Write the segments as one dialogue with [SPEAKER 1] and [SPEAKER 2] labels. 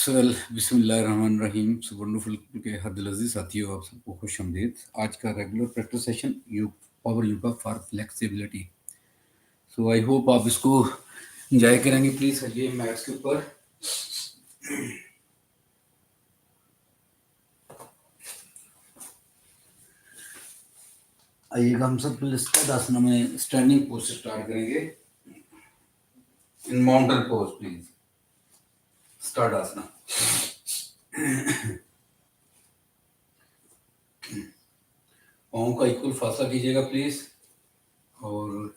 [SPEAKER 1] बिस्मिल्लाहिर्रहमानिर्रहीम। वंडरफुल के हर दिल अजीज साथियों, आप सबको खुश आमदीद। आज का regular practice session power yoga for flexibility. So I hope आप इसको एंजॉय करेंगे। प्लीज आइए मैट्स के ऊपर। आइएगा, हम सब पहले आसना में स्टैंडिंग पोज से स्टार्ट करेंगे। In mountain pose please start asana. पाँव का इक्वल फासला कीजिएगा प्लीज, और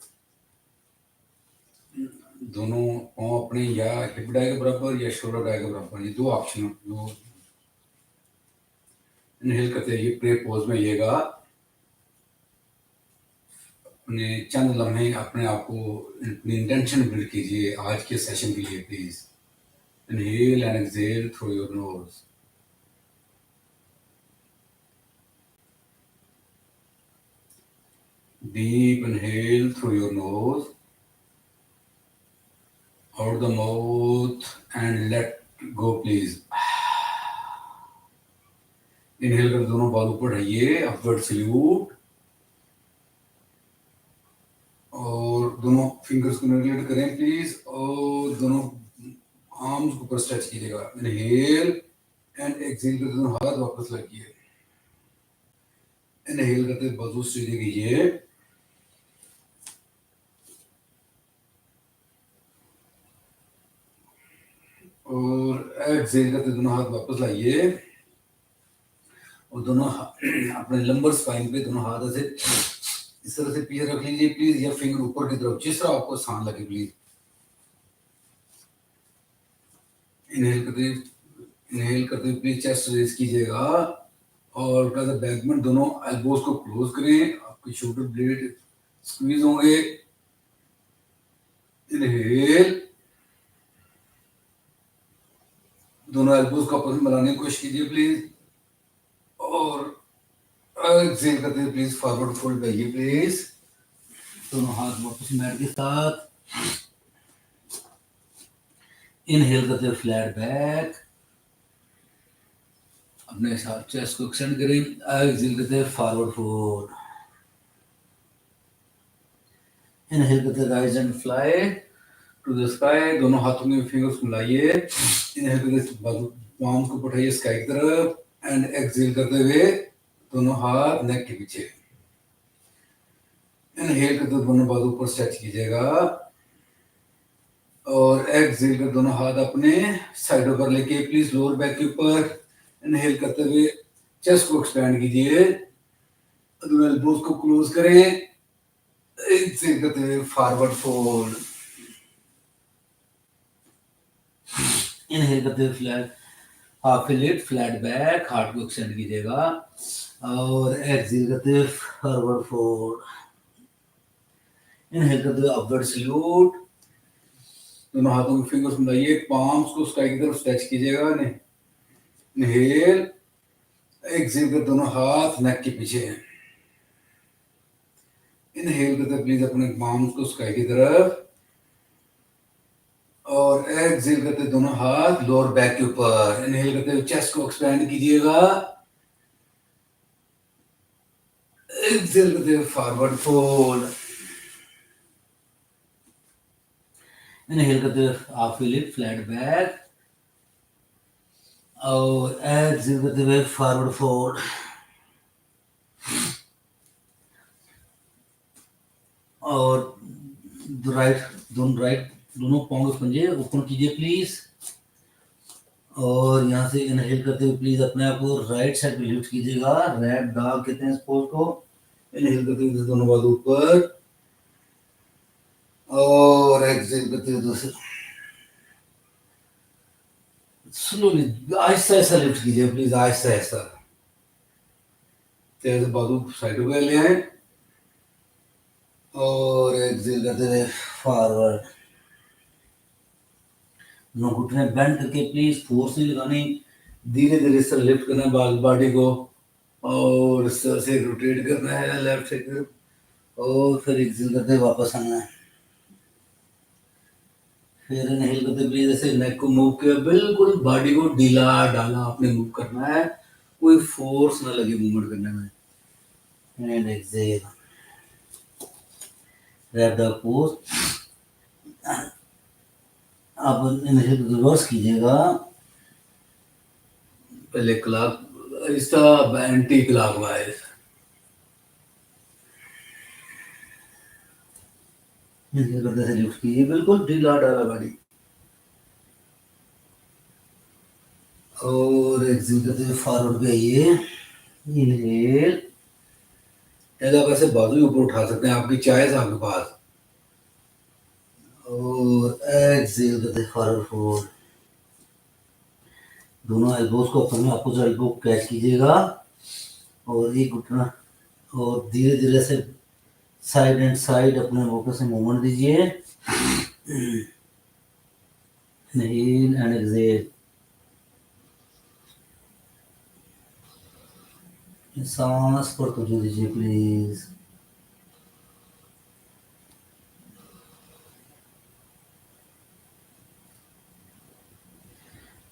[SPEAKER 1] दोनों पाँव अपने या हिप डाई के बराबर या शोल्डर डाई के बराबर, ये दो ऑप्शन दो। इनहेल करते हुए प्रे पोज में आइएगा। अपने चंद लम्हे अपने आप को अपनी इंटेंशन बिल्ड कीजिए आज के सेशन के लिए please. Inhale and exhale through your nose. Deep inhale through your nose, out the mouth, and let go please. Inhale कर दोनों बाल ऊपर उठाइए, अपवर्ड सल्यूट, और दोनों फिंगर्स को नेगलेक्ट करें प्लीज, और दोनों आर्म्स को ऊपर स्ट्रेच कीजिएगा। इनहेल एंड एक्सहेल करते दोनों हाथ वापस लगाइए। इनहेल करते बाजू सीधे कीजिए, और एक्सहेल करते दोनों हाथ वापस लाइए, और दोनों अपने लंबर स्पाइन पे दोनों हाथ ऐसे इस तरह से पीछे रख लीजिए प्लीज, या फिंगर ऊपर की तरफ, जिस तरह आपको आसान लगे प्लीज। इनहेल करते प्लीज चेस्ट रेज कीजिएगा, और बैकबेंड, दोनों एल्बोज को क्लोज करें, आपके शोल्डर ब्लेड स्क्वीज होंगे। इनहेल, दोनों एल्बोज को आपस में मिलाने की कोशिश कीजिए प्लीज, और एक्सहेल करते हुए प्लीज फॉरवर्ड फोल्ड करिए प्लीज। दोनों हाथ वापस मैट के साथ। इनहेल करते हुए फ्लैट बैक, अपने साथ चेस्ट को एक्सटेंड करें। एक्सहेल करते हुए फॉरवर्ड फोल्ड। इनहेल करते हुए rise and fly to the sky, दोनों हाथों में फिंगर्स को मिलाइए। इनहेल करते हुए पाम्स को उठाइए स्काई की तरफ, एंड एक्सहेल करते हुए दोनों हाथ नेक के पीछे। इनहेल करते हुए दोनों बाजू ऊपर स्ट्रेच कीजिएगा, और एक्सहेल कर दोनों हाथ अपने साइडों पर लेके प्लीज लोअर बैक के ऊपर। इनहेल करते हुए चेस्ट को एक्सपैंड कीजिए, दोनों एल्बोज को क्लोज करें। एक्सहेल करते हुए फॉरवर्ड फोल्ड। इनहेल करते हुए flat half lift, flat back, heart को एक्सटेंड कीजिएगा, और एक्सहेल करते हुए फॉरवर्ड फोल्ड। इनहेल करते हुए अपवर्ड सल्यूट, दोनों हाथों के फिंगर्स मिलाइए, पाम्स को स्काई की तरफ स्ट्रेच कीजिएगा। इनहेल, एक्सहेल कर दोनों हाथ नेक के पीछे। इनहेल करते प्लीज अपने पाम्स को स्काई की तरफ, और एक्सहेल करते दोनों हाथ लोअर बैक के ऊपर। इनहेल करते हुए चेस्ट को एक्सपैंड कीजिएगा, एक्सहेल करते हुए फॉरवर्ड फोल्ड। इनहेल करते हुए हाफ लिफ्ट, फ्लैट बैक, और एक्सहेल करते हुए फॉरवर्ड फोल्ड। और दोनों पाँव के पंजे ओपन कीजिए प्लीज, और यहाँ से इनहेल करते हुए प्लीज अपने आप को राइट साइड पे लिफ्ट कीजिएगा। रैप डॉग कहते हैं इस पोज को। इनहेल करते हुए दोनों बाजू ऊपर, और एक्सहेल करते हुए दूसरे स्लोली आहिस्ता आहिस्ता लिफ्ट कीजिए प्लीज, आहिस्ता आहिस्ता। जैसे बाजू साइडों पे ले आए, और एक्सहेल करते हुए फॉरवर्ड। दोनों घुटने बेंड करके प्लीज, फोर्स नहीं लगानी, धीरे धीरे इस तरह लिफ्ट करना है बॉडी को, और इस तरह से रोटेट करना है लेफ्ट साइड की तरफ, और फिर एक्सहेल करते हुए वापस आना है। फिर इनहेल करते प्लीज ऐसे नेक को मूव किया, बिल्कुल बॉडी को ढीला डाला आपने मूव करना है, कोई फोर्स ना लगे मूवमेंट करने में। And exhale, wrap the pose. अब इनहेल रिवर्स कीजिएगा, पहले क्लॉक इसका एंटी क्लॉकवाइज, इनहेल करते से लिफ्ट कीजिए, बिल्कुल ढीला डाला बॉडी, और एक्सेल करते हुए फॉरवर्ड पे आइए। इनहेल, आप ऐसे बाजू ऊपर उठा सकते हैं, आपकी चॉइस आपके पास, और एक्सेल करते फॉरवर्ड फोल्ड, दोनों एल्बोज को अपने अपोजिट एल्बो कैच कीजिएगा, और एक घुटना, और धीरे धीरे से साइड एंड साइड अपने मौके से मूवमेंट दीजिए। इनहेल एंड एक्सेल, सांस पर तवज्जो दीजिए प्लीज।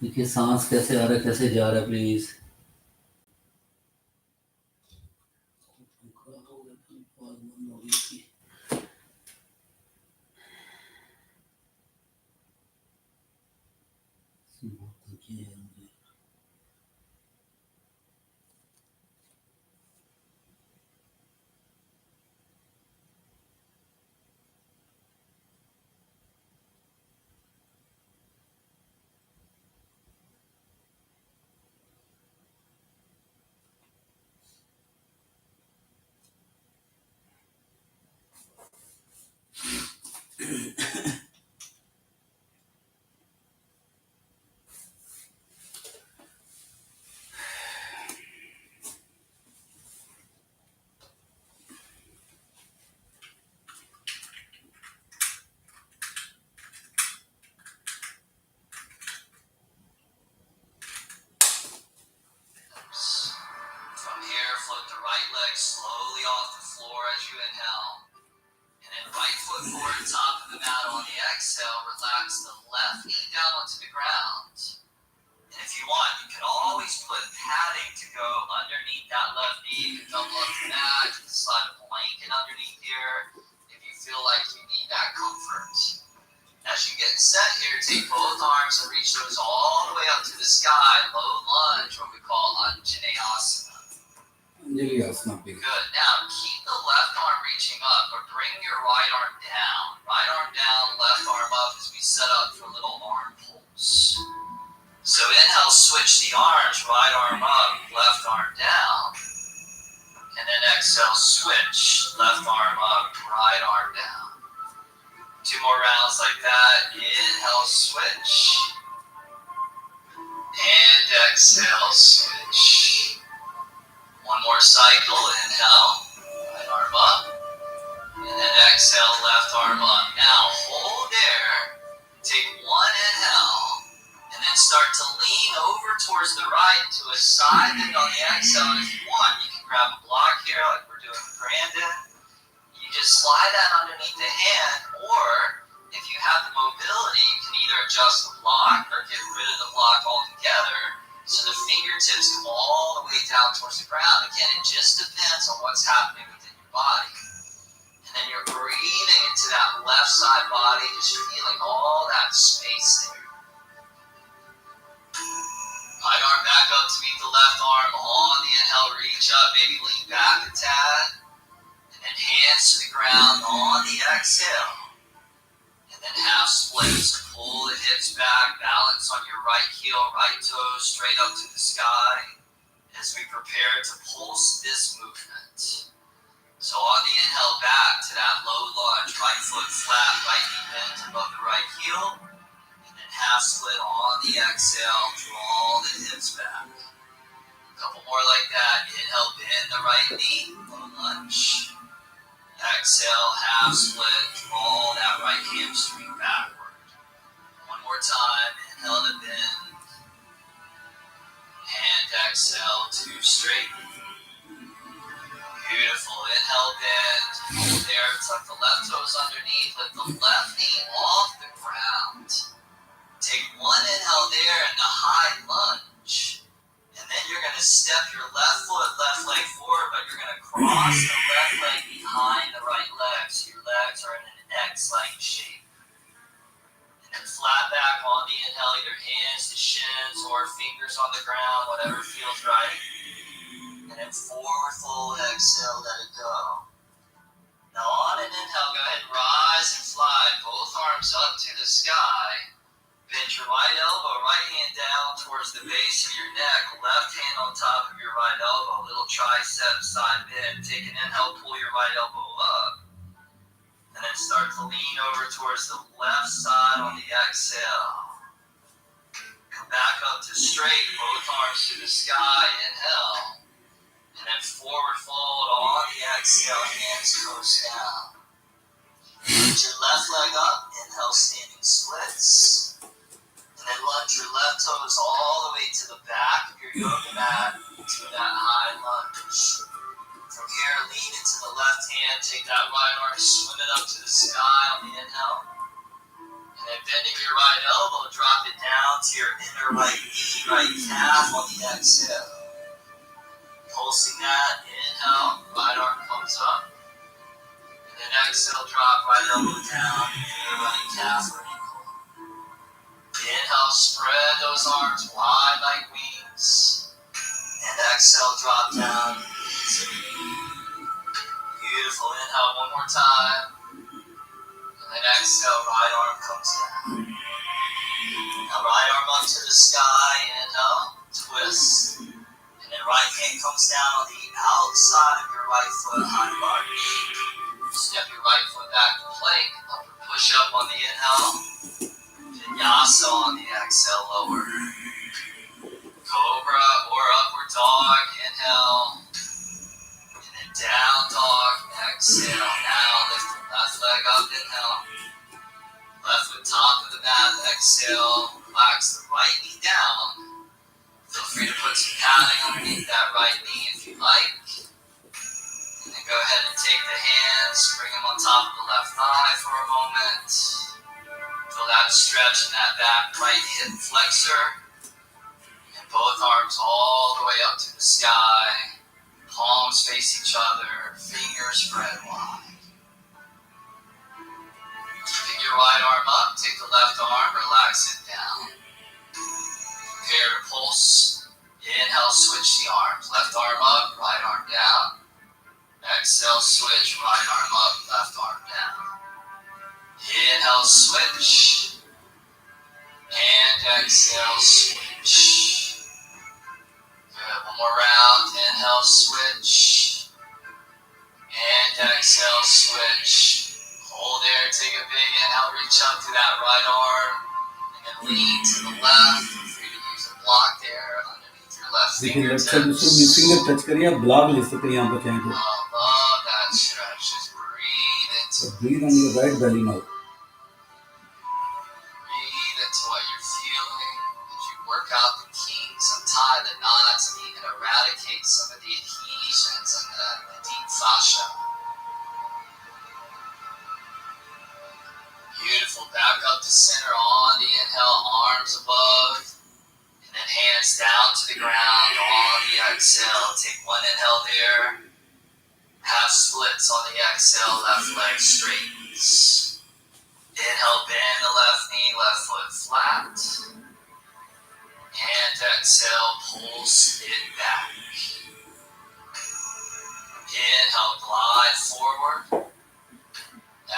[SPEAKER 1] देखिए सांस कैसे आ रहा है, कैसे जा रहा है, प्लीज। अंजलि आसना पे। Good. Now keep the left arm reaching up, but bring your right arm down. Right arm down, left arm up as we set up for little arm pulls. So inhale, switch the arms, right arm up, left arm down. And then exhale, switch, left arm up, right arm down. 2 more rounds like that. Inhale, switch. And exhale, switch. 1 more cycle, inhale, right arm up, and then exhale, left arm up. Now hold there, take 1 inhale, and then start to lean over towards the right to a side bend on the exhale. And if you want, you can grab a block here like we're doing with Brandon. You just slide that underneath the hand, or if you have the mobility, you can either adjust the block or get rid of the block altogether. So the fingertips come all the way down towards the ground. Again, it just depends on what's happening within your body. And then you're breathing into that left side body, just feeling all that space there. Right arm back up to meet the left arm. On the inhale, reach up, maybe lean back a tad. And then hands to the ground on the exhale. And then half splits, pull the hips back, balance on your right heel, right toe straight up to the sky as we prepare to pulse this movement. So on the inhale, back to that low lunge, right foot flat, right knee bent above the right heel, and then half split on the exhale, draw the hips back. A couple more like that. Inhale, bend the right knee, low lunge. Exhale, half split, draw that right hamstring backward. 1 more time, inhale to bend, and exhale to straighten. Beautiful, inhale, bend, hold
[SPEAKER 2] there. Tuck the left toes underneath. Lift the left knee off the ground. Take one inhale there in the high lunge. And then you're going to step your left foot, left leg forward, but you're going to cross the left leg behind the right leg. So your legs are in an X-like shape. And then flat back on the inhale, either hands to shins or fingers on the ground, whatever feels right. And then forward fold, exhale, let it go. Now on an inhale, go ahead and rise and fly both arms up to the sky. Bend your right elbow, right hand down towards the base of your neck, left hand on top of your right elbow, little tricep side bend. Take an inhale, pull your right elbow up. And then start to lean over towards the left side on the exhale. Come back up to straight, both arms to the sky, inhale. And then forward fold on the exhale, hands coast down. Lift your left leg up, inhale, standing splits. And then lunge your left toes all the way to the back of your yoga mat to that high lunge. From here, lean into the left hand, take that right arm, swim it up to the sky on the inhale. And then bending your right elbow, drop it down to your inner right knee, right calf on the exhale. Pulsing that, inhale, right arm comes up. And then exhale, drop right elbow down, inner right calf or ankle. Inhale, spread those arms wide like wings. And exhale, drop down. Beautiful. Inhale one more time. And then exhale, right arm comes down. Now right arm up to the sky. Inhale, twist. And then right hand comes down on the outside of your right foot, high arch. Step your right foot back to plank. Upper push up on the inhale. Vinyasa on the exhale, lower. Cobra or upward dog, inhale. And then down dog, exhale. Now lift the left leg up, inhale. Left foot top of the mat, exhale. Relax the right knee down. Feel free to put some padding underneath that right knee if you like. And then go ahead and take the hands, bring them on top of the left thigh for a moment. Feel that stretch in that back right hip flexor. And both arms all the way up to the sky. Palms face each other, fingers spread wide. Pick your right arm up, take the left arm, relax it down. Prepare to pulse. Inhale, switch the arms. Left arm up, right arm down. Exhale, switch, right arm up, left arm down. Inhale, switch. And exhale, switch. Good. One more round. Inhale, switch. And exhale, switch. Hold there. Take a big inhale. Reach up to that right arm. And then lean to the left. Feel free to use a block there underneath your left fingertips.
[SPEAKER 1] finger touch करिए आप block ले सकते हैं यहाँ पर चाहें तो.
[SPEAKER 2] Love that stretch. Just breathe into it.
[SPEAKER 1] Breathe on your right belly now.
[SPEAKER 2] Breathe into what you're feeling as you work out the kinks, untie the knots, and even eradicate some of the adhesions and the deep fascia. Beautiful. Back up to center on the inhale, arms above, and then hands down to the ground on the exhale. Take one inhale there. Half splits on the exhale, left leg straightens. Inhale, bend the left knee, left foot flat. And exhale, pulse it back. Inhale, glide forward.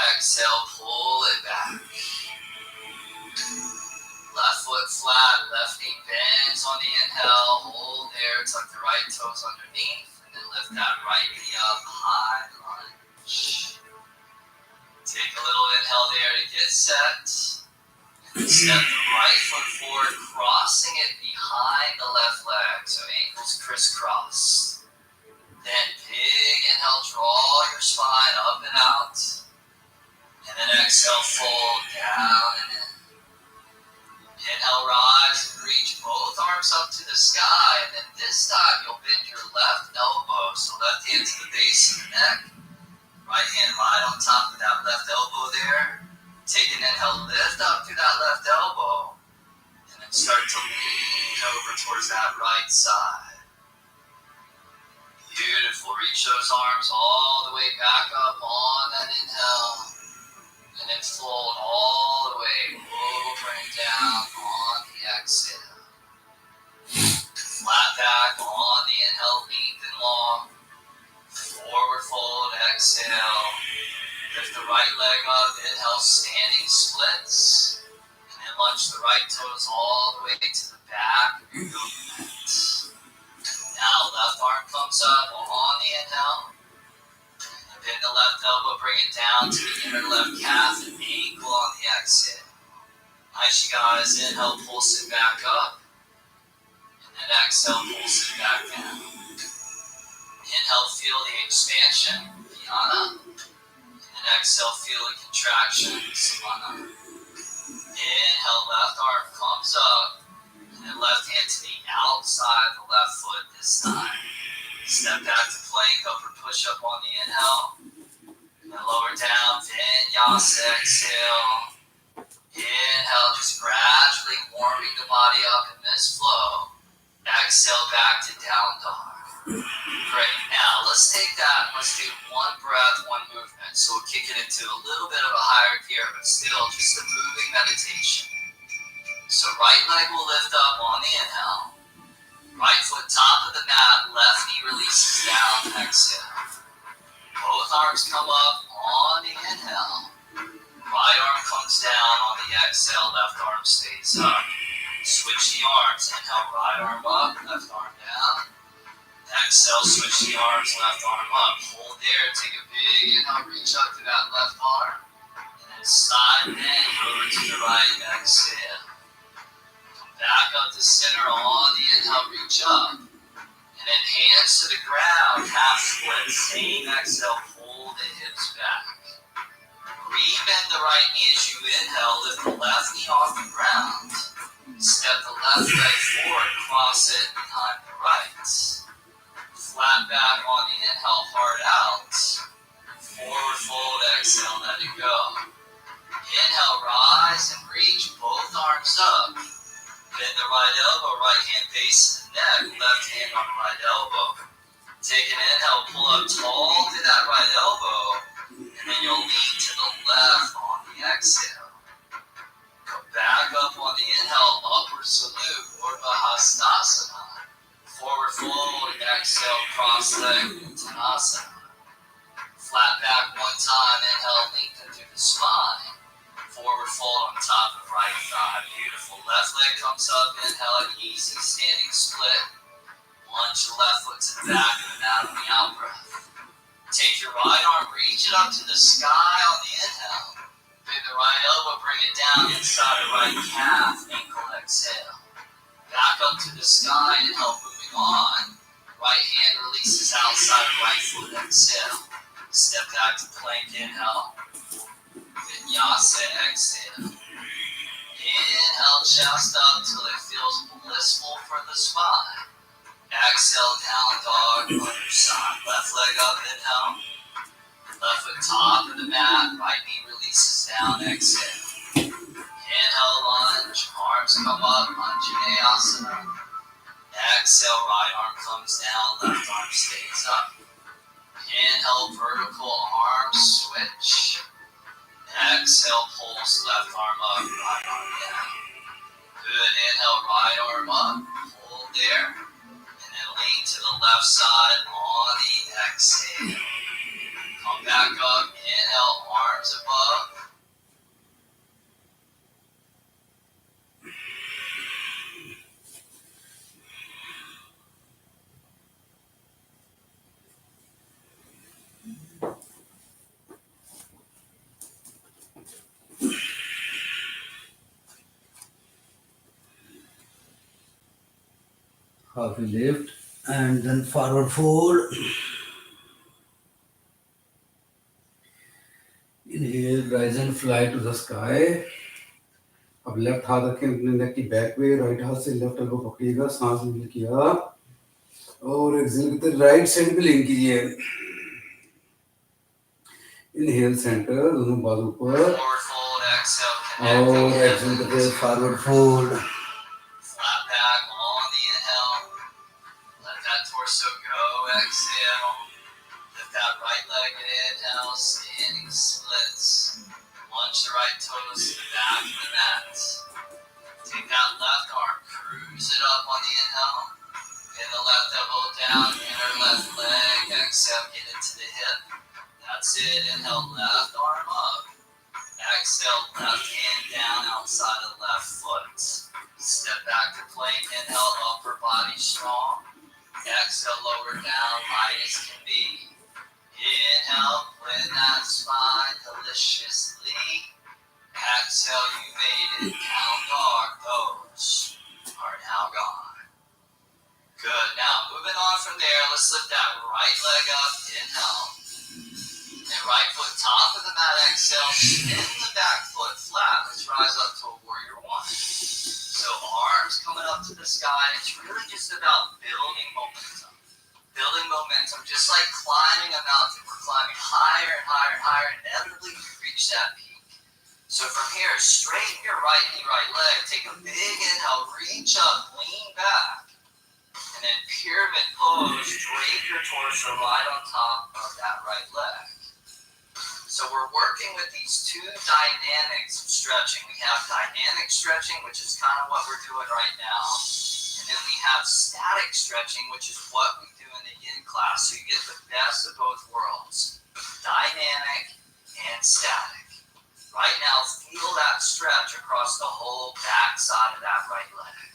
[SPEAKER 2] Exhale, pull it back. Left foot flat, left knee bends on the inhale. Hold there, tuck the right toes underneath. And then lift that right knee up, high lunge. Take a little inhale there to get set. And then step the right foot forward, crossing it behind the left leg. So ankles crisscross. Then big inhale, draw your spine up and out. And then exhale, fold down and in. Inhale, rise and reach both arms up to the sky. And then this time you'll bend your left elbow. So left hand to the base of the neck. Right Right hand right on top of that left elbow there. Take an inhale, lift up through that left elbow. And then start to lean over towards that right side. Beautiful. Reach those arms all the way back up on that inhale. And then fold all the way over and down on the exhale. Flat back on the inhale, lengthen long. Forward fold, exhale. Lift the right leg up, inhale, standing splits. And then lunge the right toes all the way to the back of your yoga mat. Now left arm comes up on the inhale. And bend the left elbow, bring it down to the inner left calf and ankle on the exhale. Nice, you guys. Inhale, pulse it back up. And then exhale, pulse it back down. Inhale, feel the expansion, Dhyana. And exhale, feel the contraction, Samana. Inhale, left arm comes up. And then left hand to the outside of the left foot this time. Step back to plank, upper push up on the inhale. And then lower down, vinyasa, exhale. Inhale, just gradually warming the body up in this flow. Exhale, back to down dog. Great. Now, let's take that. Let's do one breath, one movement. So we'll kick it into a little bit of a higher gear, but still just a moving meditation. So right leg will lift up on the inhale. Right foot top of the mat, left knee releases down, exhale. Both arms come up on the inhale. Right arm comes down on the exhale, left arm stays up. Switch the arms, inhale, right arm up, left arm down. Exhale, switch the arms, left arm up. Hold there, take a big inhale, reach up to that left arm. And then side bend over to the right, exhale. Back up to center on the inhale, reach up. And then hands to the ground, half split, same exhale, pull the hips back. Rebend the right knee as you inhale, lift the left knee off the ground. Step the left leg forward, cross it behind the right. Flat back on the inhale, heart out. Forward fold, exhale, let it go. Inhale, rise and reach, both arms up. Bend the right elbow, right hand base the neck, left hand on right elbow. Take an inhale, pull up tall to that right elbow, and then you'll lean to the left on the exhale. Come back up on the inhale, upward salute, Urdhva Hastasana. Forward fold, exhale, cross leg, Uttanasana. Flat back one time, inhale, lengthen through the spine. Forward fold on top of right thigh. Beautiful. Left leg comes up. Inhale, easy standing split. Lunge the left foot to the back of the mat on the out breath. Take your right arm, reach it up to the sky on the inhale. Bend the right elbow, bring it down inside the right calf. Ankle, exhale. Back up to the sky. Inhale, moving on. Right hand releases outside of right foot. Exhale. Step back to plank. Inhale. Vinyasa, exhale. Inhale, chest up till it feels blissful for the spine. Exhale, down dog, other side. Left leg up, inhale. Left foot top of the mat, right knee releases down, exhale. Inhale, lunge, arms come up, Anjaneyasana. Exhale, right arm comes down, left arm stays up. Inhale, vertical arm switch. Exhale, pulse, left arm up, right arm down. Good, inhale, right arm up, hold there. And then lean to the left side on the exhale. Come back up, inhale, arms above.
[SPEAKER 1] Half lift and then forward fold. Inhale, rise and fly to the sky. अब left हाथ रखें अपने नेक की back पे, right हाथ से left elbow पकड़िएगा, सांस inhale किया और एक्सहेल करते राइट साइड पे लेन कीजिए. Inhale center, दोनों बाजू पर.
[SPEAKER 2] Forward fold, exhale, connecting
[SPEAKER 1] और
[SPEAKER 2] hip
[SPEAKER 1] exhale
[SPEAKER 2] and
[SPEAKER 1] करते हैं
[SPEAKER 2] two.
[SPEAKER 1] forward fold.
[SPEAKER 2] Flat back on the inhale. Let that torso go, exhale. Lift that right leg and inhale, standing splits. Launch the right toes to the back of the mat. Take that left arm, cruise it up on the inhale. Pin the left elbow down, inner left leg, exhale, get into the hip. That's it, inhale, left arm up. Exhale, left hand down outside of left foot. Step back to plank, inhale, upper body strong. Exhale, lower down, light as can be. Inhale, blend that spine deliciously. Exhale, you made it. Down dog. Those are now gone. Good. Now, moving on from there, let's lift that right leg up. Inhale. And right foot top of the mat. Exhale. Spin the back foot flat. Let's rise up to a warrior one. So arms coming up to the sky. It's really just about building momentum. Building momentum, just like climbing a mountain. We're climbing higher and higher and higher. Inevitably, we reach that peak. So from here, straighten your right knee, right leg. Take a big inhale, reach up, lean back. And then pyramid pose, drape your torso right on top of that right leg. So we're working with these two dynamics of stretching. We have dynamic stretching, which is kind of what we're doing right now. And then we have static stretching, which is what we do in the yin class. So you get the best of both worlds, dynamic and static. Right now, feel that stretch across the whole back side of that right leg.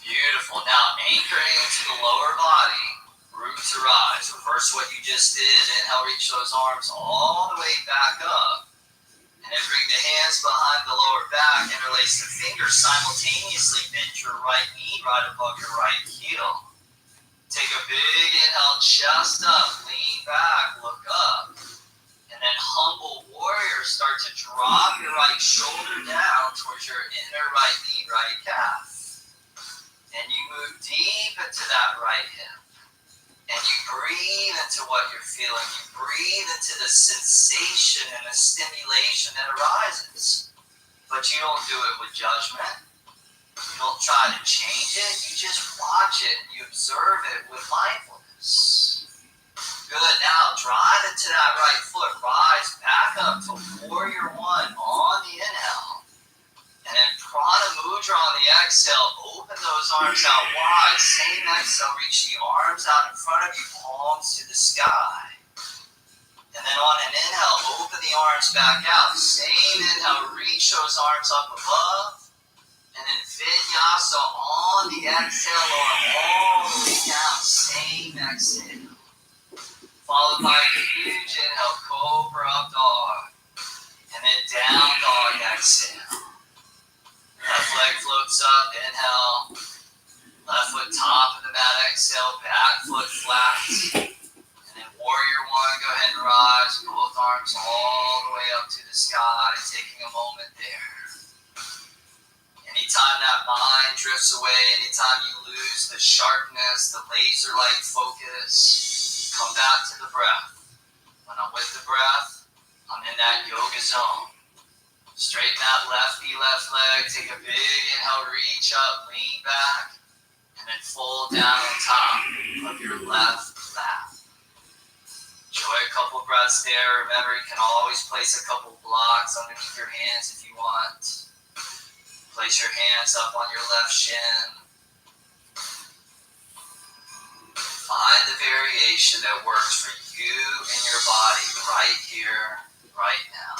[SPEAKER 2] Beautiful. Now, anchoring into the lower body, root to rise. Reverse what you just did. Inhale, reach those arms all the way back up. And then bring the hands behind the lower back, interlace the fingers, simultaneously bend your right knee right above your right heel. Take a big inhale, chest up, lean back, look up. And then humble warrior, start to drop your right shoulder down towards your inner right knee, right calf. And you move deep into that right hip. And you breathe into what you're feeling. You breathe into the sensation and the stimulation that arises. But you don't do it with judgment. You don't try to change it. You just watch it and you observe it with mindfulness. Good. Now drive into that right foot. Rise back up to warrior one on the inhale. And then prana mudra on the exhale. Open those arms out wide. Same exhale. Reach the arms out in front of you. Palms to the sky. And then on an inhale, open the arms back out. Same inhale. Reach those arms up above. And then vinyasa on the exhale, all the way down. Same exhale. Followed by a huge inhale, cobra up dog. And then down dog exhale. Left leg floats up, inhale. Left foot top of the mat, exhale. Back foot flat. And then warrior one, go ahead and rise. Both arms all the way up to the sky. Taking a moment there. Anytime that mind drifts away, anytime you lose the sharpness, the laser-like focus, come back to the breath. When I'm with the breath, I'm in that yoga zone. Straighten that left knee, left leg, take a big inhale, reach up, lean back, and then fold down on top of your left lat. Enjoy a couple breaths there. Remember, you can always place a couple blocks underneath your hands if you want. Place your hands up on your left shin. Find the variation that works for you and your body right here, right now.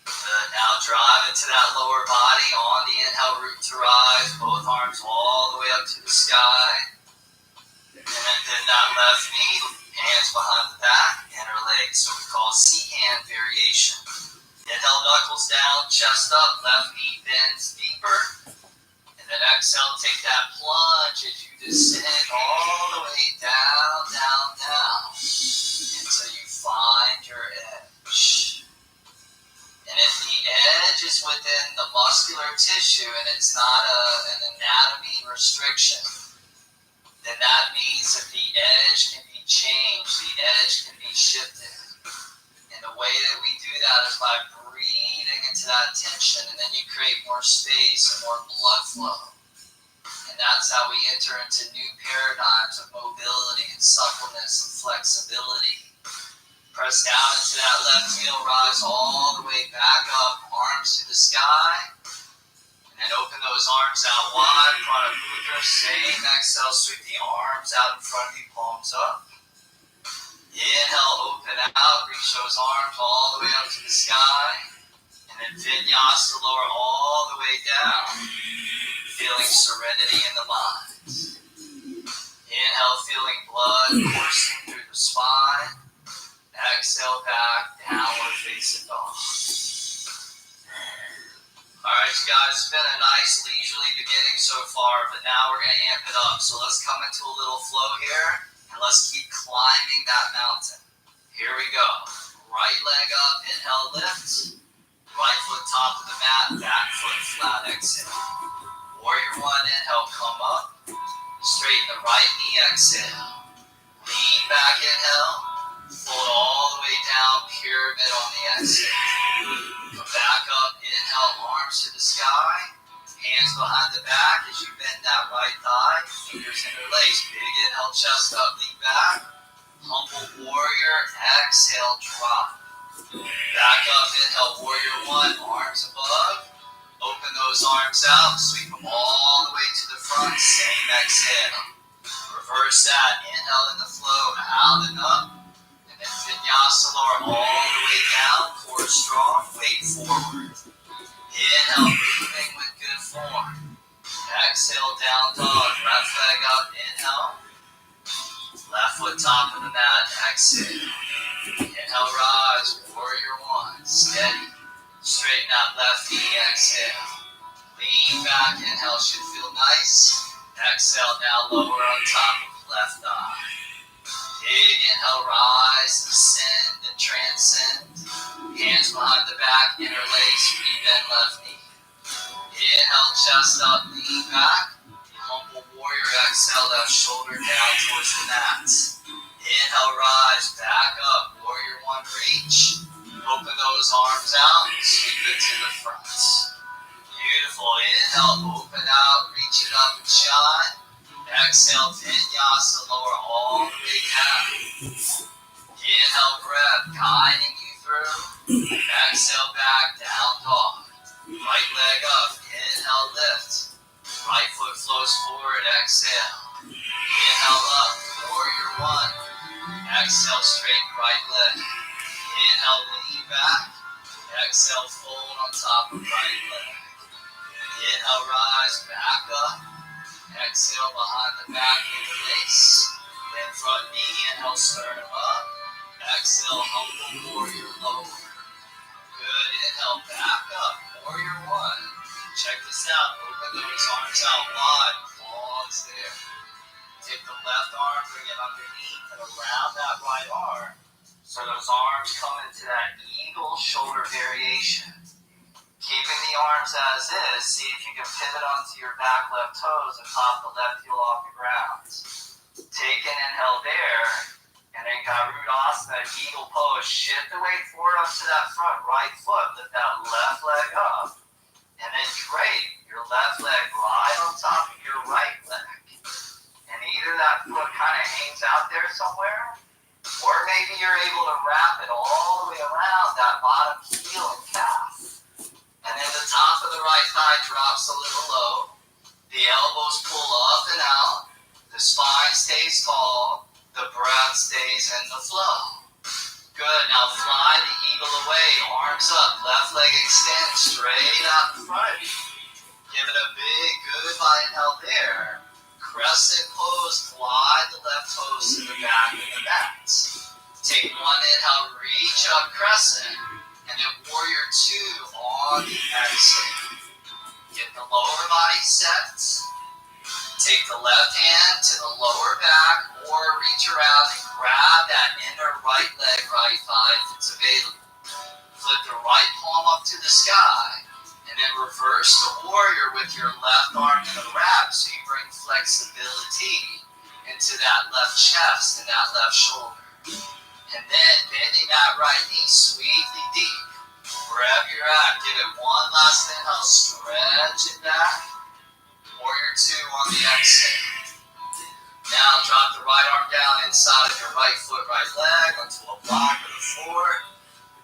[SPEAKER 2] Good. Now drive into that lower body on the inhale, root to rise. Both arms all the way up to the sky. And then bend that left knee, hands behind the back, inner legs. So we call C-hand variation. Inhale, knuckles down, chest up, left knee bends deeper. And then exhale, take that plunge as you descend all the way down, down, down. Until you find your edge. And if the edge is within the muscular tissue and it's not an anatomy restriction, then that means that the edge can be changed, the edge can be shifted. And the way that we do that is by breathing into that tension, and then you create more space and more blood flow. And that's how we enter into new paradigms of mobility and suppleness and flexibility. Press down into that left heel, rise all the way back up, arms to the sky. And then open those arms out wide in front of Mudra. Same exhale, sweep the arms out in front of you, palms up. Inhale, open out, reach those arms all the way up to the sky. And then vinyasa, lower all the way down. Feeling serenity in the mind. Inhale, feeling blood coursing through the spine. Exhale back, downward facing dog. Alright, you guys, it's been a nice leisurely beginning so far, but now we're going to amp it up. So let's come into a little flow here, and let's keep climbing that mountain. Here we go. Right leg up, inhale, lift. Right foot top of the mat, back foot flat, exhale. Warrior one, inhale, come up. Straighten the right knee, exhale. Lean back, inhale. Fold all the way down, pyramid on the exhale. Come back up, inhale, arms to the sky. Hands behind the back as you bend that right thigh. Fingers interlace. Big inhale, chest up, lean back. Humble warrior, exhale, drop. Back up, inhale, warrior one, arms above. Open those arms out, sweep them all the way to the front. Same exhale. Reverse that, inhale in the flow, out and up. And then vinyasa, lower all the way down, core strong, weight forward. Inhale, moving with good form. Exhale, down dog, left leg up, inhale. Left foot top of the mat, exhale. Inhale, rise, warrior one, steady. Straighten out left knee, exhale. Lean back, inhale, should feel nice. Exhale, now lower on top of left thigh. Big inhale, rise, ascend and transcend. Hands behind the back, interlace, rebend left knee. Inhale, chest up, lean back. Humble warrior, exhale, left shoulder down towards the mat. Inhale, rise, back up, warrior one, reach. Open those arms out, sweep it to the front. Beautiful, inhale, open out, reach it up and shine. Exhale, vinyasa, lower all the way down. Inhale, breath, guiding you through. Exhale, back, down dog. Right leg up, inhale, lift. Right foot flows forward, exhale. Inhale up, warrior one. Exhale, straighten right leg. Inhale, lean back. Exhale, fold on top of right leg. Inhale, rise, back up. Exhale, behind the back, interlace. Then front knee, inhale, sternum up. Exhale, humble warrior lower. Good, inhale, back up, warrior one. Check this out, open those arms out wide, pause there. Take the left arm, bring it underneath and around that right arm. So those arms come into that eagle shoulder variation. Keeping the arms as is, see if you can pivot onto your back left toes and pop the left heel off the ground. Take an inhale there, and then Gurru, eagle pose. Shift the weight forward onto that front right foot. Lift that left leg up. And then drape your left leg right on top of your right leg. And either that foot kind of hangs out there somewhere, or maybe you're able to wrap it all the way around that bottom heel and calf. And then the top of the right thigh drops a little low. The elbows pull up and out. The spine stays tall. The breath stays in the flow. Good. Now fly the eagle away. Arms up. Left leg extends straight out in front of you. Give it a big goodbye inhale there. Crescent pose. Glide the left toes to the back of the mat. Take one inhale. Reach up crescent. And then warrior two on the exhale. Get the lower body set. Take the left hand to the lower back or reach around and grab that inner right leg, right thigh if it's available. Flip the right palm up to the sky. then reverse the warrior with your left arm in the wrap, so you bring flexibility into that left chest and that left shoulder. And then bending that right knee sweetly deep. Wherever you're at, give it one last inhale, stretch it back. Warrior two on the exhale. Now drop the right arm down inside of your right foot, right leg onto a block or the floor.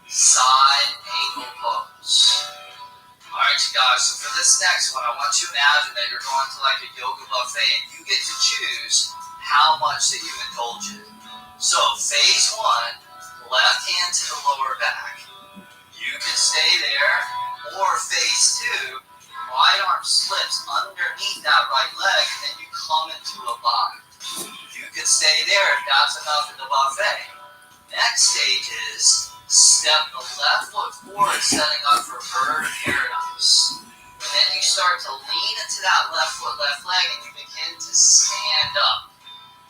[SPEAKER 2] Side angle pose. Alright, you guys, so for this next one, I want you to imagine that you're going to like a yoga buffet and you get to choose how much that you indulge in. So, phase one, left hand to the lower back. You can stay there, or phase two, right arm slips underneath that right leg and then you come into a bind. You can stay there if that's enough in the buffet. Next stage is step the left foot forward, setting up for bird of paradise. And then you start to lean into that left foot, left leg, and you begin to stand up.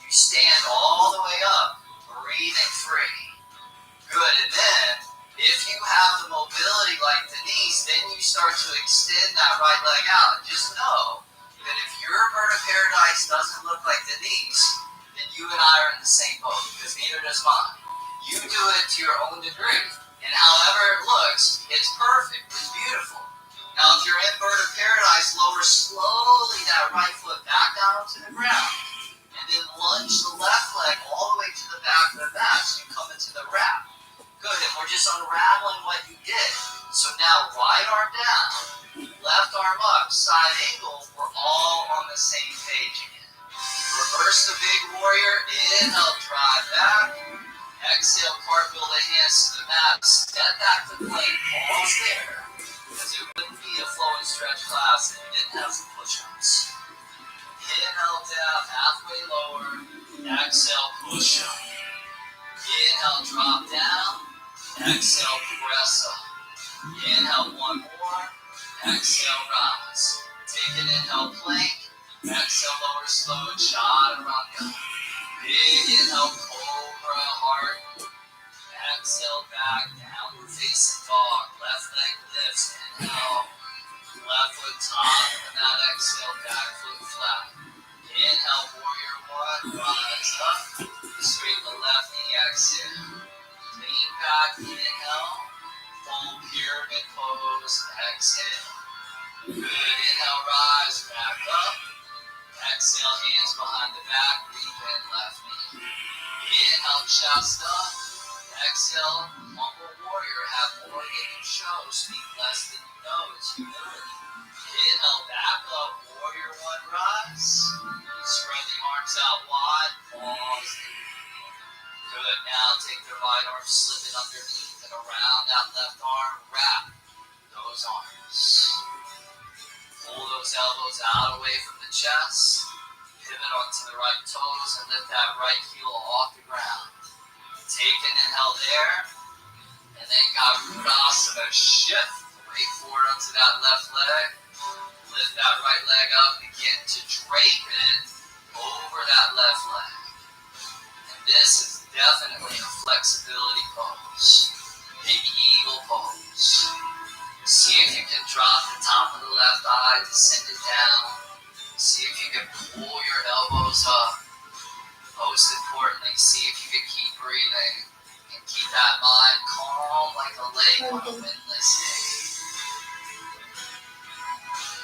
[SPEAKER 2] You stand all the way up, breathing free. Good, and then, if you have the mobility like Denise, then you start to extend that right leg out. And just know that if your bird of paradise doesn't look like Denise, then you and I are in the same boat, because neither does mine. You do it to your own degree. And however it looks, it's perfect. It's beautiful. Now, if you're in bird of paradise, lower slowly that right foot back down onto the ground. And then lunge the left leg all the way to the back of the mat so you come into the wrap. Good, and we're just unraveling what you did. So now right arm down, left arm up, side angle. We're all on the same page again. Reverse the big warrior. Inhale, drive back. Exhale, cartwheel the hands to the mat. Step back to plank. Pause there. Because it wouldn't be a flow and stretch class if you didn't have some push-ups. Inhale down, halfway lower. Exhale, push up. Inhale, drop down. Exhale, press up. Inhale, one more. Exhale, rise. Take an inhale, plank. Exhale, lower, slow, shot around the other. Big inhale, cobra, heart. Exhale, back, downward facing dog. Left leg lifts, inhale. Left foot top, and that exhale, back foot flat. Inhale, warrior one, rise up. Straighten the left knee, exhale. Lean back, inhale. Full pyramid pose, exhale. Good, inhale, rise, back up. Exhale, hands behind the back, breathe in left knee. Inhale, chest up. Exhale, humble warrior, have more than you show, speak less than you know, it's humility. Inhale, back up, warrior one, rise. Spread the arms out wide, pause. Good, now take the right arm, slip it underneath and around that left arm, wrap those arms. Pull those elbows out away from the chest, pivot onto the right toes and lift that right heel off the ground. Take an inhale there, and then Gurru shift, weight forward onto that left leg, lift that right leg up, begin to drape it over that left leg. And this is definitely a flexibility pose, the eagle pose. See if you can drop the top of the left eye, descend it down. See if you can pull your elbows up. Most importantly, see if you can keep breathing and keep that mind calm like a lake on a windless day.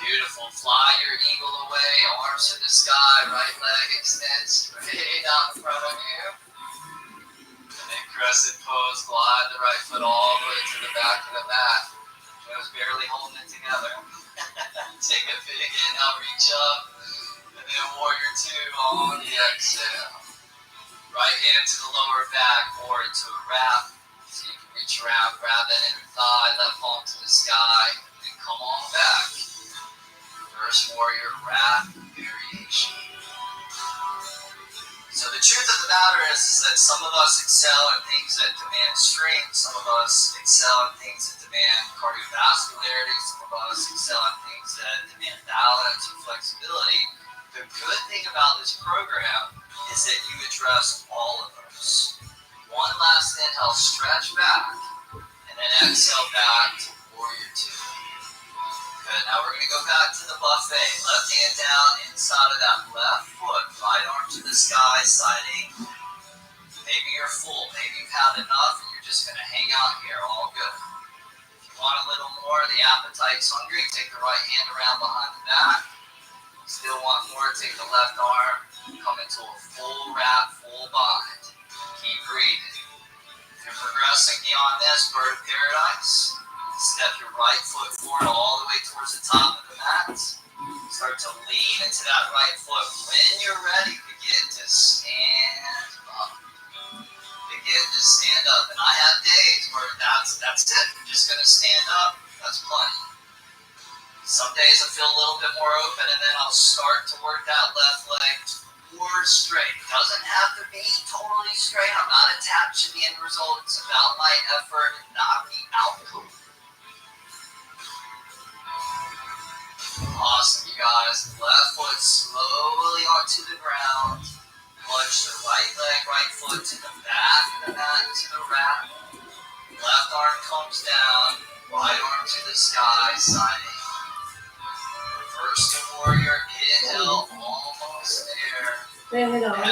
[SPEAKER 2] Beautiful. Fly your eagle away, arms to the sky, right leg extends straight out in front of you. And then crescent pose, glide the right foot all the way to the back of the mat. Just barely holding it together. Take a big inhale, reach up, and then warrior two on the exhale. Right hand to the lower back, or into a wrap. So you can reach around, grab that inner thigh, left palm to the sky, and come on back. Reverse warrior wrap variation. So the truth of the matter is that some of us excel at things that demand strength, some of us excel at things that demand cardiovascularity, some of us excel at things that demand balance and flexibility. The good thing about this program is that you address all of those. One last inhale, stretch back, and then exhale back to warrior two. Good. Now we're going to go back to the buffet. Left hand down inside of that left foot. Right arm to the sky, siding. Maybe you're full. Maybe you've had enough and you're just going to hang out here. All good. If you want a little more, the appetite's hungry, take the right hand around behind the back. Still want more, take the left arm, come into a full wrap, full bind. Keep breathing. If you're progressing beyond this, bird of paradise, step your right foot forward all the way towards the top of the mat. Start to lean into that right foot. When you're ready, begin to stand up. Begin to stand up. And I have days where that's it. I'm just going to stand up. That's plenty. Some days I feel a little bit more open, and then I'll start to work that left leg towards straight. It doesn't have to be totally straight. I'm not attached to the end result. It's about my effort, not the outcome. Awesome, you guys. Left foot slowly onto the ground. Lunge the right leg, right foot to the back of the mat, to the wrap. Left arm comes down. Right arm to the sky, siding. Reverse to warrior, inhale, almost there.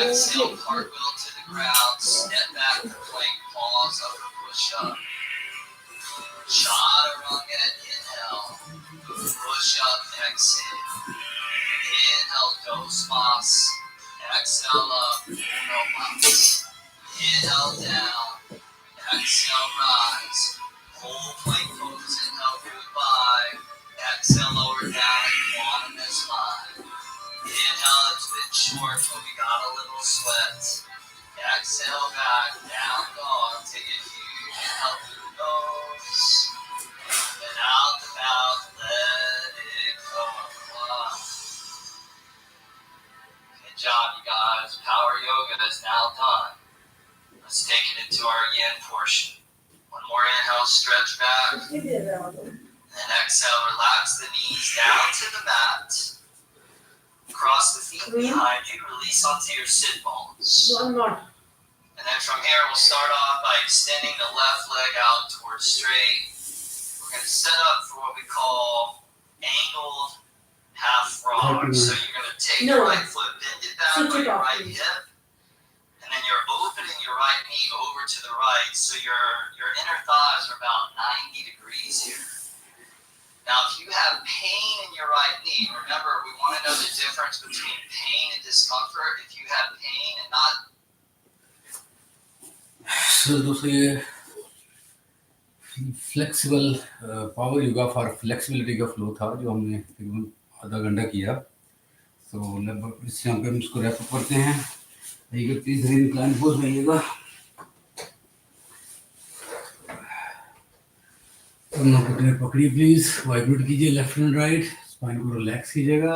[SPEAKER 2] Exhale, cartwheel to the ground, step back to plank, pause, upper push up. Chaturanga, inhale, push up, exhale. Inhale, Dosmas, exhale up, Uno Mas. Inhale down, exhale rise. Whole plank pose, inhale, goodbye. Exhale, lower down, quantum is fine. Inhale, it's been short, but we got a little sweat. Exhale back, down dog, take a huge inhale through the nose. And out the mouth, let it go. Good job, you guys. Power yoga is now done. Let's take it into our yin portion. One more inhale, stretch back. And exhale, relax the knees down to the mat. Cross the feet behind you, release onto your sit bones.
[SPEAKER 3] One more.
[SPEAKER 2] And then from here, we'll start off by extending the left leg out towards straight. We're going to set up for what we call angled half frog. So you're going to take your right foot, bend it back by your right hip. And then you're opening your right knee over to the right. So your inner thighs are about 90 degrees here. Now, if you have pain in your right knee, remember, we want to know the difference between pain and discomfort. If you have pain and not...
[SPEAKER 1] So, दोस्तों ये flexible power yoga for flexibility का flow था जो हमने तकरीबन आधा घंटा किया. तो लगभग इस यहाँ पे हम इसको रैप अप करते हैं. आइएगा तीसरे इंक्लाइन पोज में आइएगा. पकड़िए प्लीज, वाइब्रेट कीजिए लेफ्ट एंड राइट, स्पाइन को रिलैक्स कीजिएगा.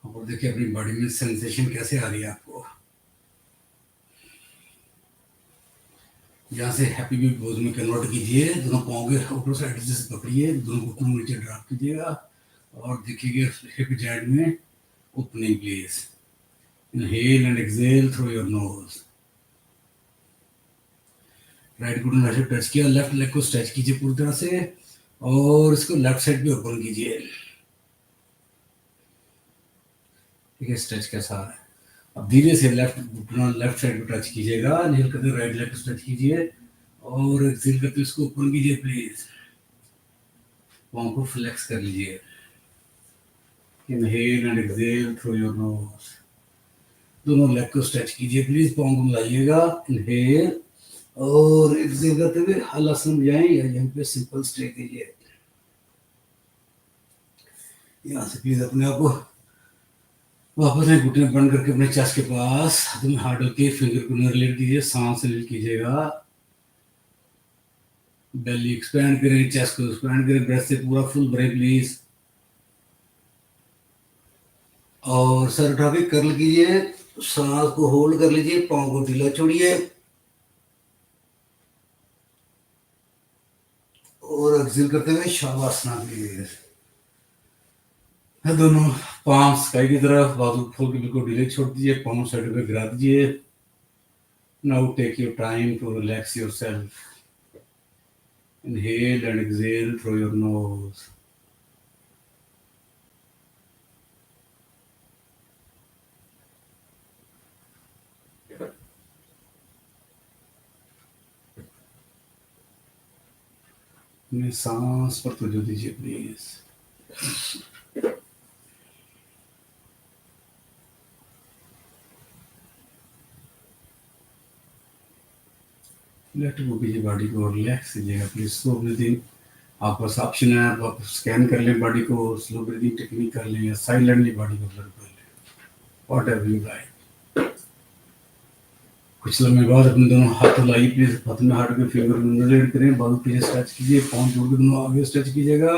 [SPEAKER 1] और देखिए अपनी बॉडी में सेंसेशन कैसे आ रही है आपको. यहाँ से हैप्पी बी पोज में कन्वर्ट कीजिए. दोनों पाँव के ऊपर साइड से पकड़िए, दोनों को नीचे ड्रॉप कीजिएगा और देखिएगा हिप जॉइंट में opening please. Inhale and exhale through your nose. Right घुटना ऐसे टच किया, लेफ्ट लेग को स्ट्रेच कीजिए पूरी तरह से और इसको लेफ्ट साइड पे ओपन कीजिए. ठीक है, स्ट्रेच कैसा है. अब धीरे से लेफ्ट घुटना लेफ्ट साइड पे टच कीजिएगा. इनहेल करते राइट लेग को स्ट्रेच कीजिए और एक्सहेल करते इसको ओपन कीजिए प्लीज. पाँव को फ्लेक्स कर लीजिए. Inhale and exhale through your nose. दोनों लेग को स्ट्रेच कीजिए प्लीज. पाँव को मिलाइएगा. इनहेल और एक्सहेल करते हुए हलासन में जाएं या यहीं पे सिंपल स्टे कीजिए. यहाँ से प्लीज अपने आप को वापस एक घुटने बंद करके अपने चेस्ट के पास हाथों में हाथ डाल के फिंगर को रिलेट कीजिए. सांस रिलीज कीजिएगा. बेली एक्सपैंड करें, चेस्ट को एक्सपैंड करें. ब्रेथ से पूरा फुल ब्रेक प्लीज. और सर उठा के कर्ल कीजिए. सांस को होल्ड कर लीजिए. पाँव को ढीला छोड़िए और एक्सहेल करते हुए शवासना कीजिए. दोनों पाम स्काई की तरफ, बाजू खोल के बिल्कुल ढीले छोड़ दीजिए. पाँव साइड पे गिरा दीजिए. Now take your time to relax yourself. Inhale and exhale through your nose. अपने सांस पर तवज्जो दीजिए प्लीज. लेट गो कीजिए बॉडी को, रिलैक्स कीजिएगा प्लीज. स्लो ब्रीदिंग आपका ऑप्शन है, आप स्कैन कर लें बॉडी को, स्लो ब्रीदिंग टेक्निक कर लें या साइलेंटली बॉडी को ऑब्जर्व कर लें, वॉट एवर यू लाइक. कुछ लम्हे बाद अपने दोनों हाथ लाइए प्लीज. हाथ में हाथ के फिंगर रोटेट करें, बाजू पीछे स्ट्रेच कीजिए, पाँव जोड़ के दोनों आगे स्ट्रेच कीजिएगा.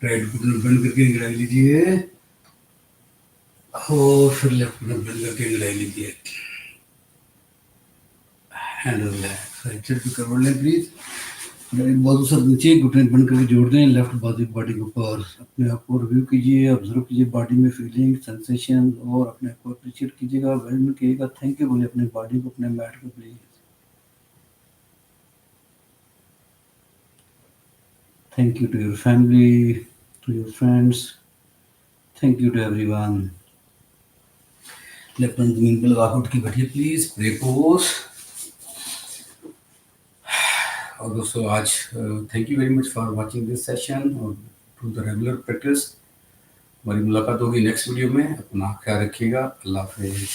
[SPEAKER 1] राइट घुटने बंद करके गिराई लीजिए और फिर लेफ्ट घुटने बंद करके गिराई लीजिए. Hand relax. राइट साइड पे करवट लें प्लीज. राइट बाजू सर नीचे, घुटने बंद करके जोड़ दें. लेफ्ट बाजू बॉडी के ऊपर. अपने आप को रिव्यू कीजिए, ऑब्जर्व कीजिए बॉडी में फीलिंग सेंसेशन, और अपने आप को अप्रिशिएट कीजिएगा, वेलकम कीजिएगा, थैंक यू बोलिए अपनी बॉडी को, अपने मैट को please. Thank you to your family, to your friends, thank you to everyone. Left hand जमीन पे लगा के उठ के बैठिए प्लीज. Pray pose. और दोस्तों आज thank you very much for watching this session और टू द रेगुलर प्रैक्टिस. हमारी मुलाकात होगी नेक्स्ट वीडियो में. अपना ख्याल रखिएगा. अल्लाह हाफिज़.